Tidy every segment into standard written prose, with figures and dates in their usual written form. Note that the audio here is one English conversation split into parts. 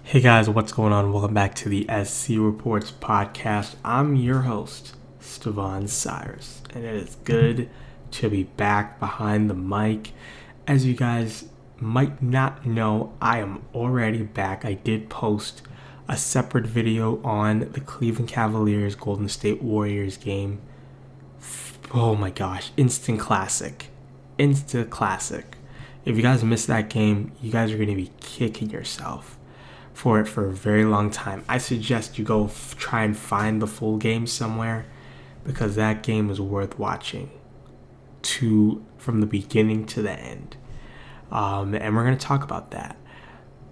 Hey guys, what's going on? Welcome back to the SC Reports podcast. I'm your host, Stevan Cyrus, and it is good to be back behind the mic. As you guys might not know, I am already back. I did post a separate video on the Cleveland Cavaliers Golden State Warriors game. Oh my gosh, instant classic. Instant classic. If you guys missed that game, you guys are going to be kicking yourself for it for a very long time. I suggest you go try and find the full game somewhere because that game is worth watching from the beginning to the end. And we're going to talk about that.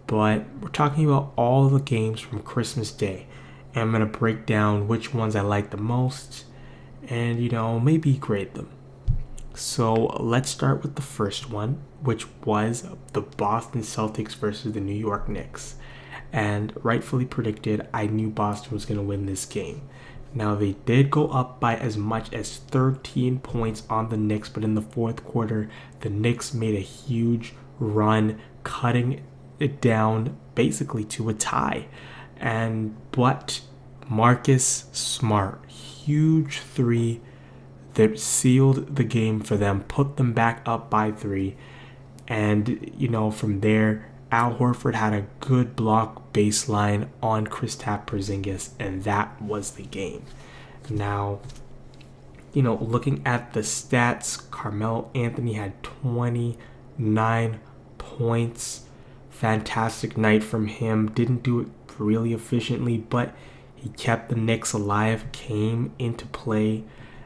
But we're talking about all the games from Christmas Day. And I'm going to break down which ones I like the most and, maybe grade them. So let's start with the first one, which was the Boston Celtics versus the New York Knicks. And rightfully predicted, I knew Boston was going to win this game. Now, they did go up by as much as 13 points on the Knicks, but in the fourth quarter, the Knicks made a huge run, cutting it down basically to a tie. But Marcus Smart, huge three that sealed the game for them, put them back up by 3. And, from there, Al Horford had a good block baseline on Kristaps Porzingis, and that was the game. Now, looking at the stats, Carmelo Anthony had 29 points. Fantastic night from him. Didn't do it really efficiently, but he kept the Knicks alive, came into play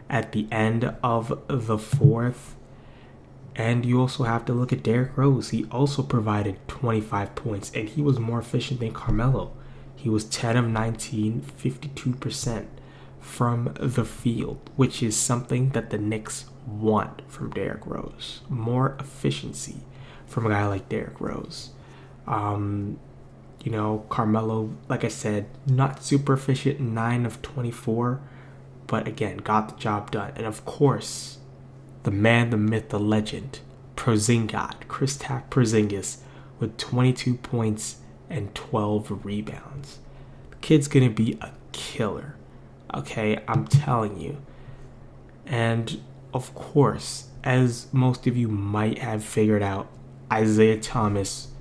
at the end of the fourth. And you also have to look at Derrick Rose. He also provided 25 points, and he was more efficient than Carmelo. He was 10 of 19, 52% from the field, which is something that the Knicks want from Derrick Rose. More efficiency from a guy like Derrick Rose. Carmelo, like I said, not super efficient, 9 of 24, but again, got the job done. And of course, the man, the myth, the legend, Kristaps Porzingis, with 22 points and 12 rebounds. The kid's going to be a killer. Okay, I'm telling you. And of course, as most of you might have figured out, Isaiah Thomas,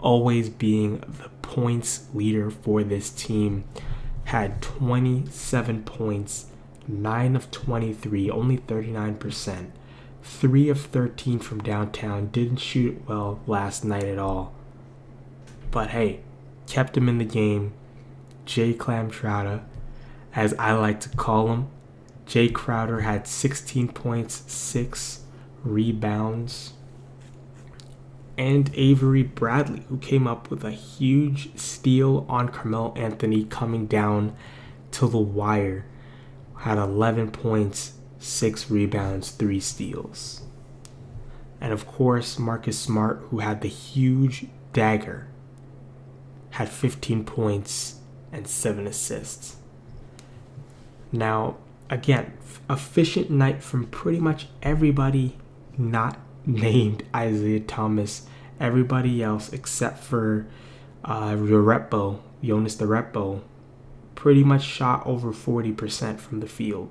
always being the points leader for this team, had 27 points, 9 of 23, only 39%. 3 of 13 from downtown. Didn't shoot it well last night at all. But hey, kept him in the game. Jay Crowder, as I like to call him. Jay Crowder had 16 points, 6 rebounds. And Avery Bradley, who came up with a huge steal on Carmelo Anthony coming down to the wire, had 11 points, 6 rebounds, 3 steals. And of course, Marcus Smart, who had the huge dagger, had 15 points and 7 assists. Now, again, efficient night from pretty much everybody not named Isaiah Thomas. Everybody else except for Jonas Repo, pretty much shot over 40% from the field.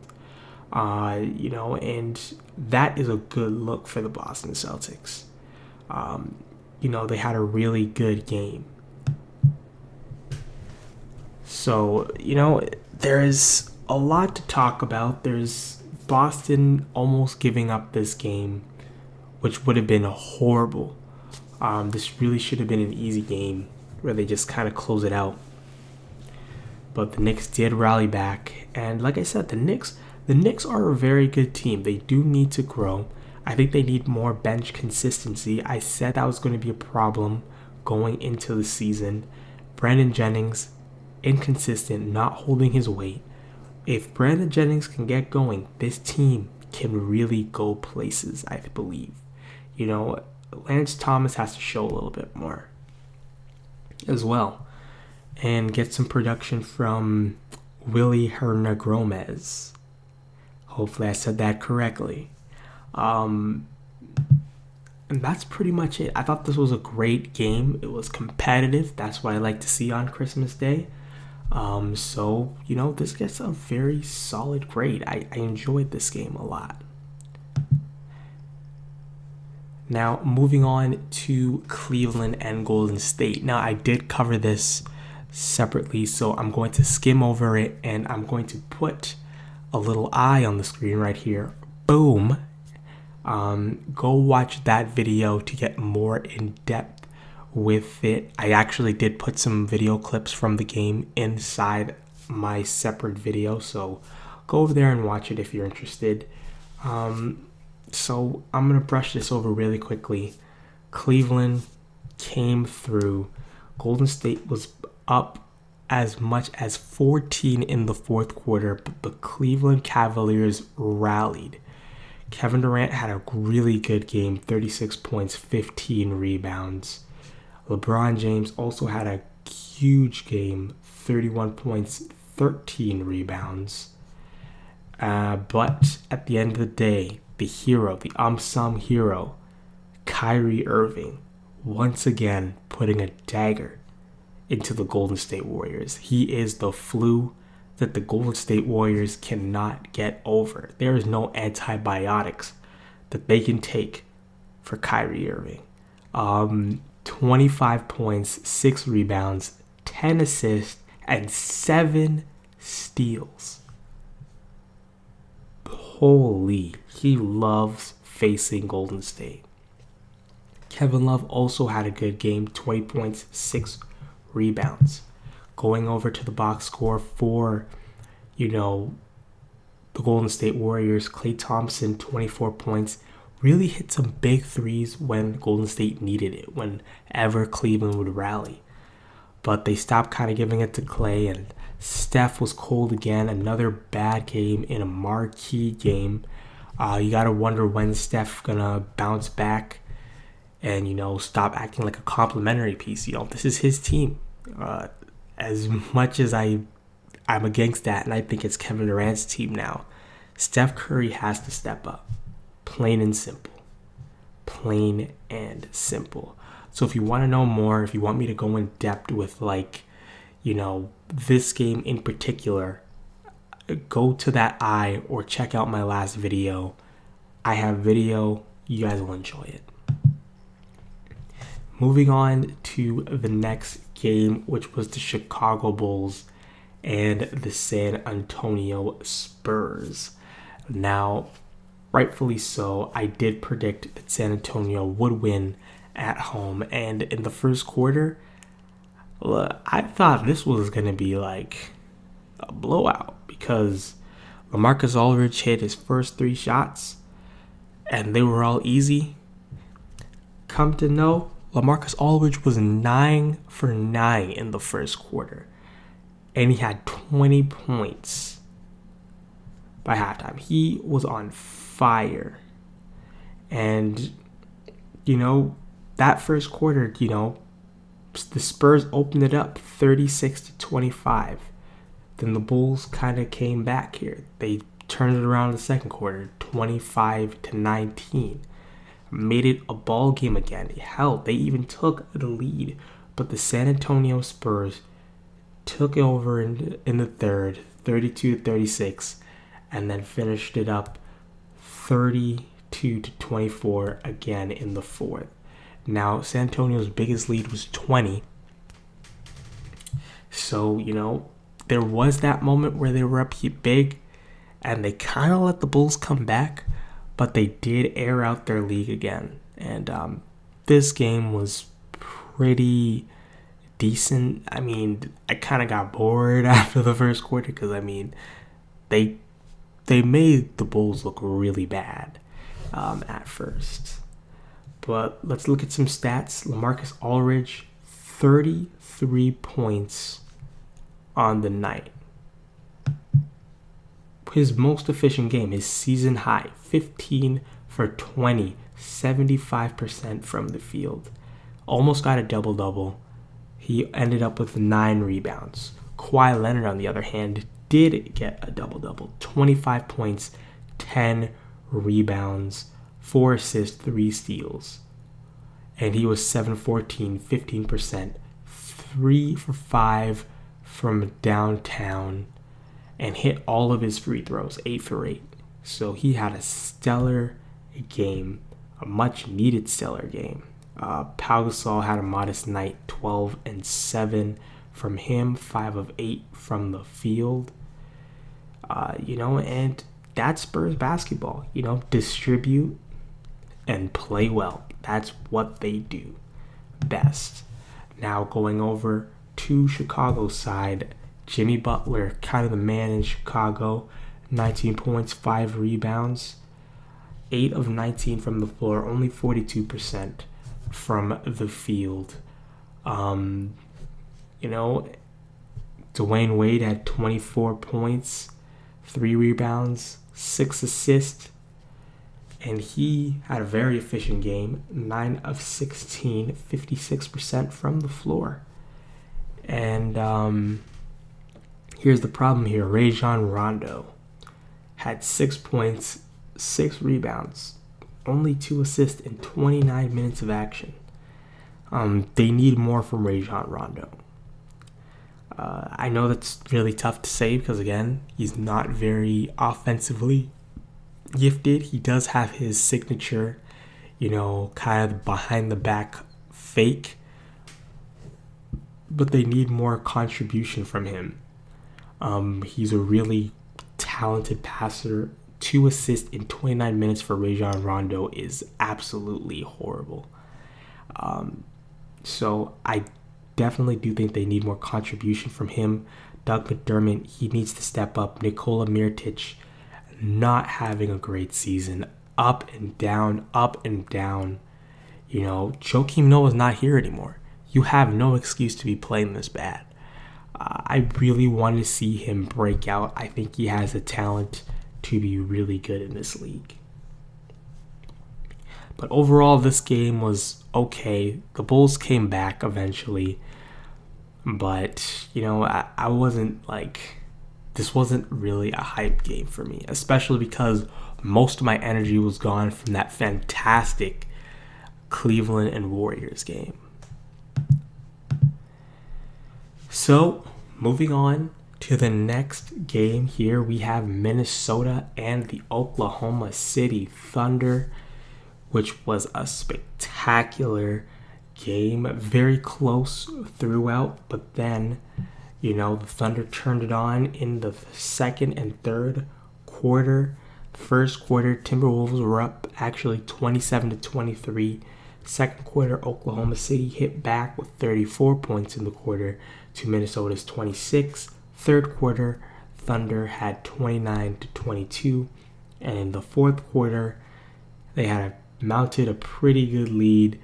And that is a good look for the Boston Celtics. They had a really good game. So, there's a lot to talk about. There's Boston almost giving up this game, which would have been horrible. This really should have been an easy game where they just kind of close it out. But the Knicks did rally back. And like I said, the Knicks are a very good team. They do need to grow. I think they need more bench consistency. I said that was going to be a problem going into the season. Brandon Jennings, inconsistent, not holding his weight. If Brandon Jennings can get going, this team can really go places, I believe. Lance Thomas has to show a little bit more as well. And get some production from Willy And that's pretty much it. I thought this was a great game. It was competitive. That's what I like to see on Christmas Day. So, this gets a very solid grade. I enjoyed this game a lot. Now, moving on to Cleveland and Golden State. Now, I did cover this separately, so I'm going to skim over it, and I'm going to put a little eye on the screen right here. Boom. Go watch that video to get more in depth with it. I actually did put some video clips from the game inside my separate video, so go over there and watch it if you're interested. So I'm going to brush this over really quickly. Cleveland came through. Golden State was up as much as 14 in the fourth quarter, but the Cleveland Cavaliers rallied. Kevin Durant had a really good game, 36 points, 15 rebounds. LeBron James also had a huge game, 31 points, 13 rebounds. But at the end of the day, the hero, the unsung hero, Kyrie Irving, once again putting a dagger into the Golden State Warriors. He is the flu that the Golden State Warriors cannot get over. There is no antibiotics that they can take for Kyrie Irving. 25 points, 6 rebounds, 10 assists, and 7 steals. Holy, he loves facing Golden State. Kevin Love also had a good game, 20 points, 6 rebounds. Going over to the box score for, the Golden State Warriors, Klay Thompson, 24 points, really hit some big threes when Golden State needed it, whenever Cleveland would rally. But they stopped kind of giving it to Klay, and Steph was cold again. Another bad game in a marquee game. You got to wonder when Steph gonna bounce back and, stop acting like a complimentary piece. This is his team. As much as I'm against that, and I think it's Kevin Durant's team now, Steph Curry has to step up. Plain and simple. Plain and simple. So if you want to know more, if you want me to go in depth with this game in particular, go to that eye or check out my last video. I have video. You guys will enjoy it. Moving on to the next game, which was the Chicago Bulls and the San Antonio Spurs. Now, rightfully so, I did predict that San Antonio would win at home, and in the first quarter, I thought this was going to be like a blowout because LaMarcus Aldridge hit his first 3 shots and they were all easy. Come to know, LaMarcus Aldridge was 9 for 9 in the first quarter, and he had 20 points by halftime. He was on fire. And, that first quarter, the Spurs opened it up 36-25. Then the Bulls kind of came back here. They turned it around in the second quarter, 25-19. Made it a ball game again. Hell, they even took the lead. But the San Antonio Spurs took over in the third, 32-36, and then finished it up 32-24 again in the fourth. Now, San Antonio's biggest lead was 20. So, there was that moment where they were up big, and they kind of let the Bulls come back, but they did air out their lead again. And this game was pretty decent. I kind of got bored after the first quarter because, they made the Bulls look really bad at first. But let's look at some stats. LaMarcus Aldridge, 33 points on the night. His most efficient game, his season high, 15 for 20, 75% from the field. Almost got a double-double. He ended up with 9 rebounds. Kawhi Leonard, on the other hand, did get a double-double. 25 points, 10 rebounds, 4 assists, 3 steals. and he was 7-14, 15%, 3 for 5 from downtown, and hit all of his free throws, 8 for 8. So he had a stellar game, a much needed stellar game. Pau Gasol had a modest night, 12 and 7 from him, 5 of 8 from the field. And that's Spurs basketball. Distribute and play well. That's what they do best. Now going over to Chicago's side, Jimmy Butler, kind of the man in Chicago, 19 points, 5 rebounds, 8 of 19 from the floor, only 42% from the field. Dwayne Wade had 24 points, 3 rebounds, 6 assists, and he had a very efficient game, 9 of 16, 56% from the floor. And here's the problem here. Rajon Rondo had 6 points, 6 rebounds, only 2 assists in 29 minutes of action. They need more from Rajon Rondo. I know that's really tough to say because, again, he's not very offensively gifted. He does have his signature, kind of behind the back fake, but they need more contribution from him. He's a really talented passer. 2 assists in 29 minutes for Rajon Rondo is absolutely horrible. So I definitely do think they need more contribution from him. Doug McDermott, he needs to step up. Nikola Mirotic, not having a great season. Up and down, up and down. Joakim Noah's not here anymore. You have no excuse to be playing this bad. I really want to see him break out. I think he has the talent to be really good in this league. But overall, this game was okay. The Bulls came back eventually. But, I wasn't this wasn't really a hype game for me, especially because most of my energy was gone from that fantastic Cleveland and Warriors game. So, moving on to the next game here, we have Minnesota and the Oklahoma City Thunder, which was a spectacular game, very close throughout, but then, the Thunder turned it on in the second and third quarter. First quarter, Timberwolves were up actually 27-23. Second quarter, Oklahoma City hit back with 34 points in the quarter to Minnesota's 26. Third quarter, Thunder had 29-22. And in the fourth quarter, they had mounted a pretty good lead,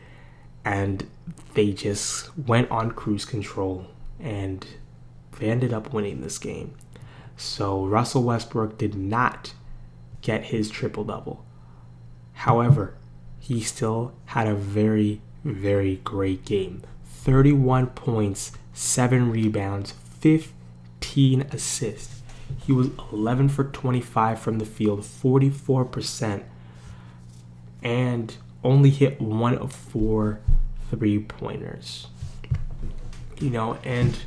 and they just went on cruise control, and they ended up winning this game. So Russell Westbrook did not get his triple-double. However, he still had a very, very great game. 31 points, 7 rebounds, 15 assists. He was 11 for 25 from the field, 44%, and only hit 1 of 4 3-pointers. And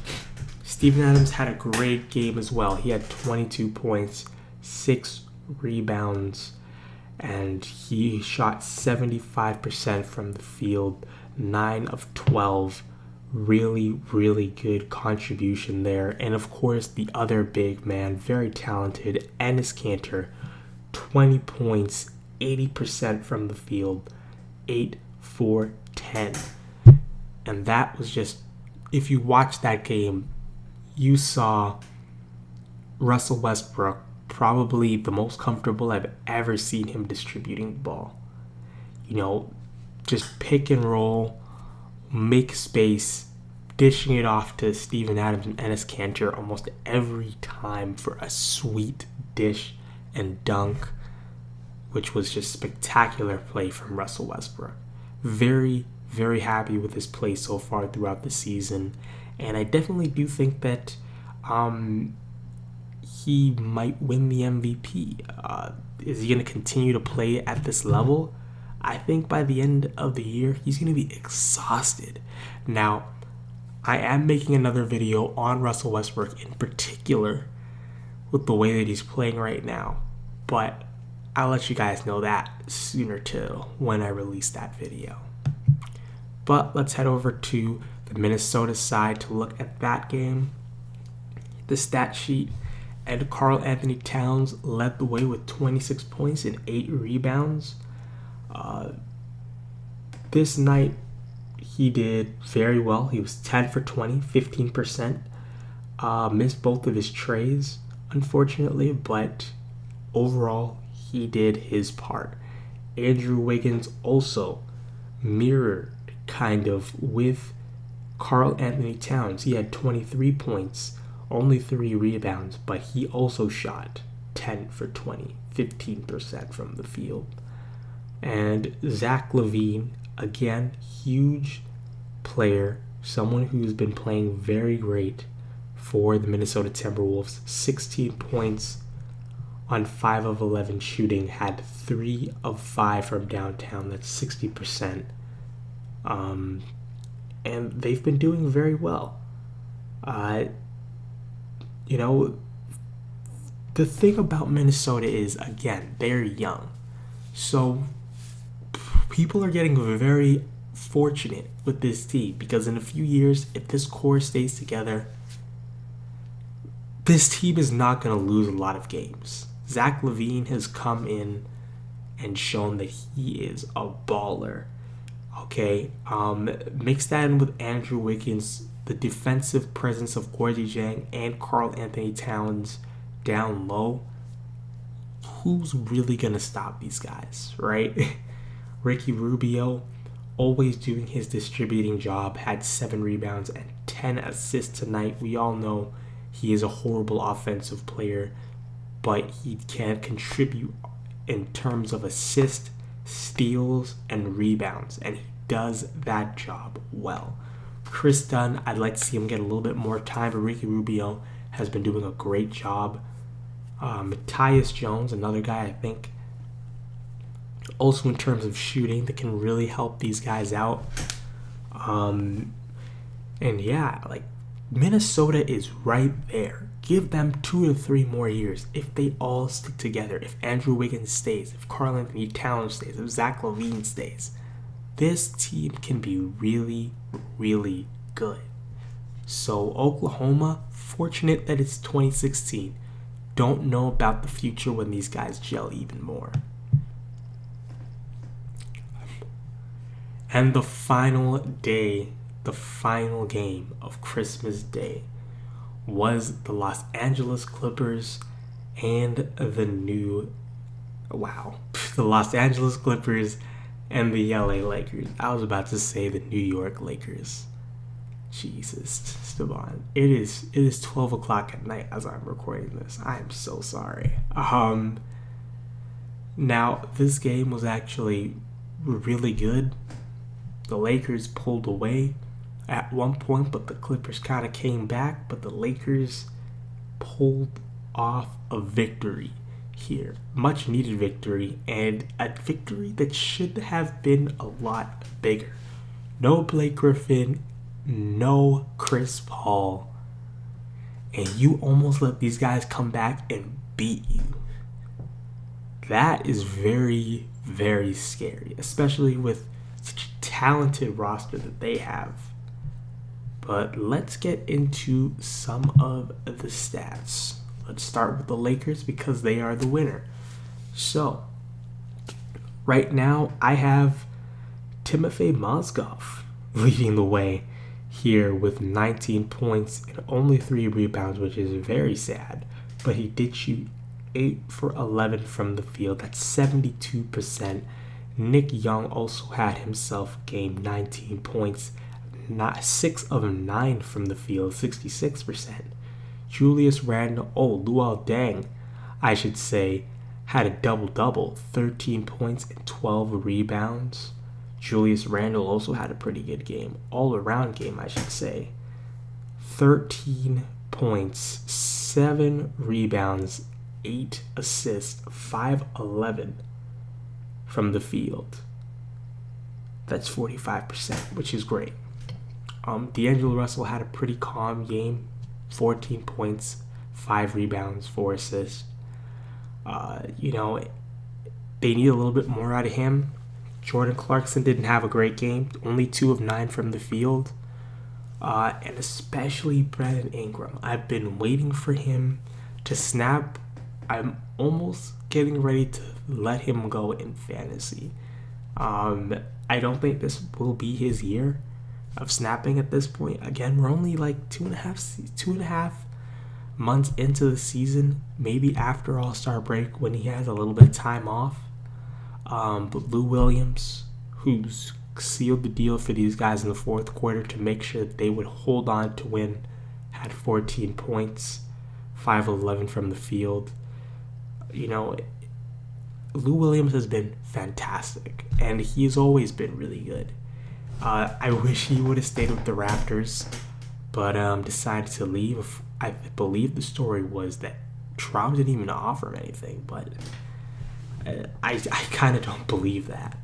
Steven Adams had a great game as well. He had 22 points, 6 rebounds, and he shot 75% from the field, 9 of 12. Really, really good contribution there. And of course, the other big man, very talented, Enes Kanter, 20 points, 80% from the field, 8 for 10. And that was just, if you watch that game, you saw Russell Westbrook probably the most comfortable I've ever seen him distributing the ball. Just pick and roll, make space, dishing it off to Steven Adams and Enes Kanter almost every time for a sweet dish and dunk, which was just spectacular play from Russell Westbrook. Very, very happy with his play so far throughout the season, and I definitely do think that he might win the MVP. Is he going to continue to play at this level? I think by the end of the year, he's going to be exhausted. Now, I am making another video on Russell Westbrook in particular with the way that he's playing right now, but I'll let you guys know that sooner too when I release that video. But let's head over to the Minnesota side to look at that game. The stat sheet, and Karl-Anthony Towns led the way with 26 points and 8 rebounds. This night, he did very well. He was 10 for 20, 15%. Missed both of his trays, unfortunately, but overall, he did his part. Andrew Wiggins also mirrored kind of with Karl-Anthony Towns. He had 23 points, only 3 rebounds, but he also shot 10 for 20, 15% from the field. And Zach LaVine, again, huge player, someone who's been playing very great for the Minnesota Timberwolves. 16 points on 5 of 11 shooting, had 3 of 5 from downtown. That's 60%. And they've been doing very well. The thing about Minnesota is, again, they're young. So people are getting very fortunate with this team because in a few years, if this core stays together, this team is not going to lose a lot of games. Zach LaVine has come in and shown that he is a baller. Okay, mix that in with Andrew Wiggins, the defensive presence of Gorgui Dieng and Karl-Anthony Towns down low. Who's really going to stop these guys, right? Ricky Rubio, always doing his distributing job, had 7 rebounds and 10 assists tonight. We all know he is a horrible offensive player, but he can contribute in terms of assists, steals, and rebounds, and he does that job well. Chris Dunn, I'd like to see him get a little bit more time, but Ricky Rubio has been doing a great job. Matthias Jones, another guy I think also in terms of shooting that can really help these guys out. And yeah, like Minnesota is right there. Give them 2 to 3 more years if they all stick together. If Andrew Wiggins stays, if Karl-Anthony Towns stays, if Zach LaVine stays, this team can be really, really good. So Oklahoma, fortunate that it's 2016. Don't know about the future when these guys gel even more. And the final day, the final game of Christmas Day was the Los Angeles Clippers and the Los Angeles Clippers and the LA Lakers. I was about to say the New York Lakers. Jesus, Esteban. It is 12 o'clock at night as I'm recording this. I am so sorry. Now, this game was actually really good. The Lakers pulled away at one point, but the Clippers kind of came back, but the Lakers pulled off a victory here. Much needed victory, and a victory that should have been a lot bigger. No Blake Griffin, no Chris Paul, and you almost let these guys come back and beat you. That is very, very scary, especially with such a talented roster that they have. But let's get into some of the stats. Let's start with the Lakers because they are the winner. So, right now I have Timofey Mozgov leading the way here with 19 points and only 3 rebounds, which is very sad. But he did shoot 8 for 11 from the field. That's 72%. Nick Young also had himself a game, 19 points, 6 of 9 from the field, 66%. Julius Randle, Luol Deng, I should say, had a double-double, 13 points and 12 rebounds. Julius Randle also had a pretty good game, all-around game, I should say. 13 points, 7 rebounds, 8 assists, 5-11 from the field. That's 45%, which is great. D'Angelo Russell had a pretty calm game, 14 points, 5 rebounds, 4 assists. They need a little bit more out of him. Jordan Clarkson didn't have a great game, only 2 of 9 from the field. And especially Brandon Ingram. I've been waiting for him to snap. I'm almost getting ready to let him go in fantasy. I don't think this will be his year of snapping at this point. Again, we're only like two and a half months into the season, maybe after All-Star break when he has a little bit of time off. But Lou Williams, who's sealed the deal for these guys in the fourth quarter to make sure that they would hold on to win, had 14 points, 5 of 11 from the field. Lou Williams has been fantastic, and he's always been really good. I wish he would have stayed with the Raptors, but decided to leave. I believe the story was that Toronto didn't even offer him anything, but I kind of don't believe that.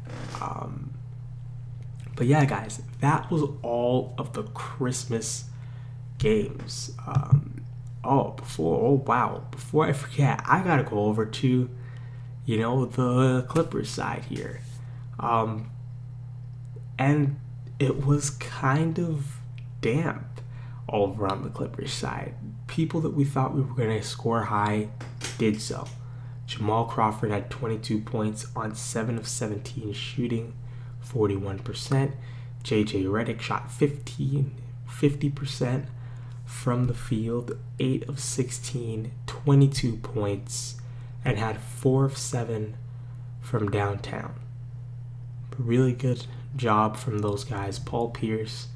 But yeah, guys, that was all of the Christmas games. Before I forget, I gotta go over to, the Clippers side here. And it was kind of damp all over on the Clippers side. People that we thought we were going to score high did so. Jamal Crawford had 22 points on 7 of 17 shooting, 41%. JJ Redick shot 50% from the field, 8 of 16, 22 points, and had 4 of 7 from downtown. Really good job from those guys. Paul Pierce,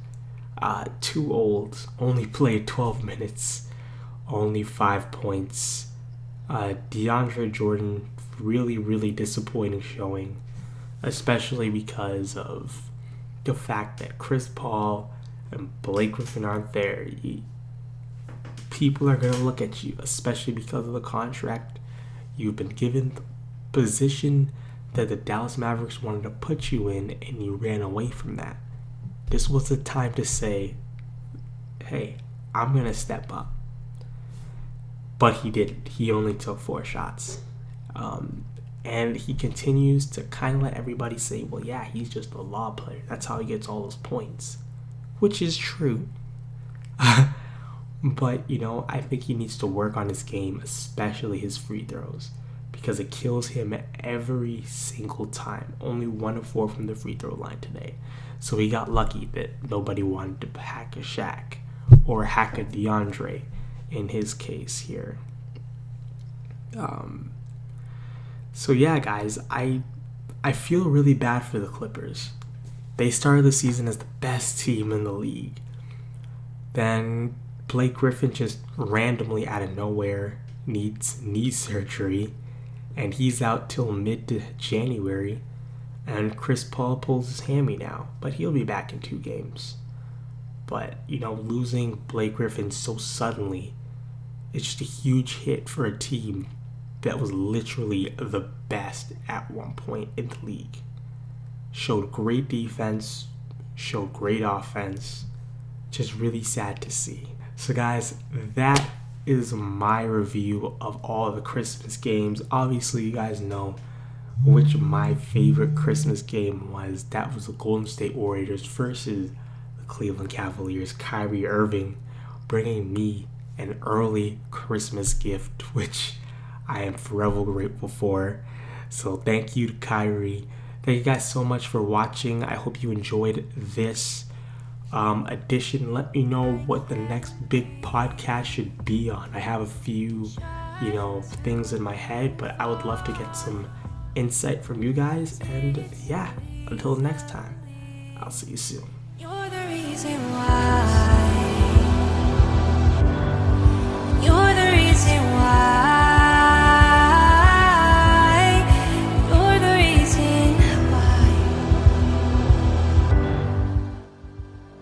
too old, only played 12 minutes, only 5 points. DeAndre Jordan, really, really disappointing showing, especially because of the fact that Chris Paul and Blake Griffin aren't there. People are going to look at you, especially because of the contract you've been given, the position that the Dallas Mavericks wanted to put you in, and you ran away from that. This was the time to say, hey, I'm going to step up. But he didn't. He only took 4 shots. And he continues to kind of let everybody say, well, yeah, he's just a law player. That's how he gets all those points. Which is true. But, I think he needs to work on his game, especially his free throws, because it kills him every single time. Only 1 of 4 from the free throw line today. So he got lucky that nobody wanted to hack a Shaq or hack a DeAndre in his case here. So yeah, guys, I feel really bad for the Clippers. They started the season as the best team in the league. Then Blake Griffin just randomly out of nowhere needs knee surgery, and he's out till mid to January. And Chris Paul pulls his hammy now, but he'll be back in 2 games. But, losing Blake Griffin so suddenly, it's just a huge hit for a team that was literally the best at one point in the league. Showed great defense, showed great offense. Just really sad to see. So guys, that is my review of all the Christmas games. Obviously, you guys know which my favorite Christmas game was. That was the Golden State Warriors versus the Cleveland Cavaliers. Kyrie Irving bringing me an early Christmas gift, which I am forever grateful for. So thank you to Kyrie. Thank you guys so much for watching. I hope you enjoyed this edition. Let me know what the next big podcast should be on. I have a few, things in my head, but I would love to get some insight from you guys. And yeah, until next time, I'll see you soon. You're the reason why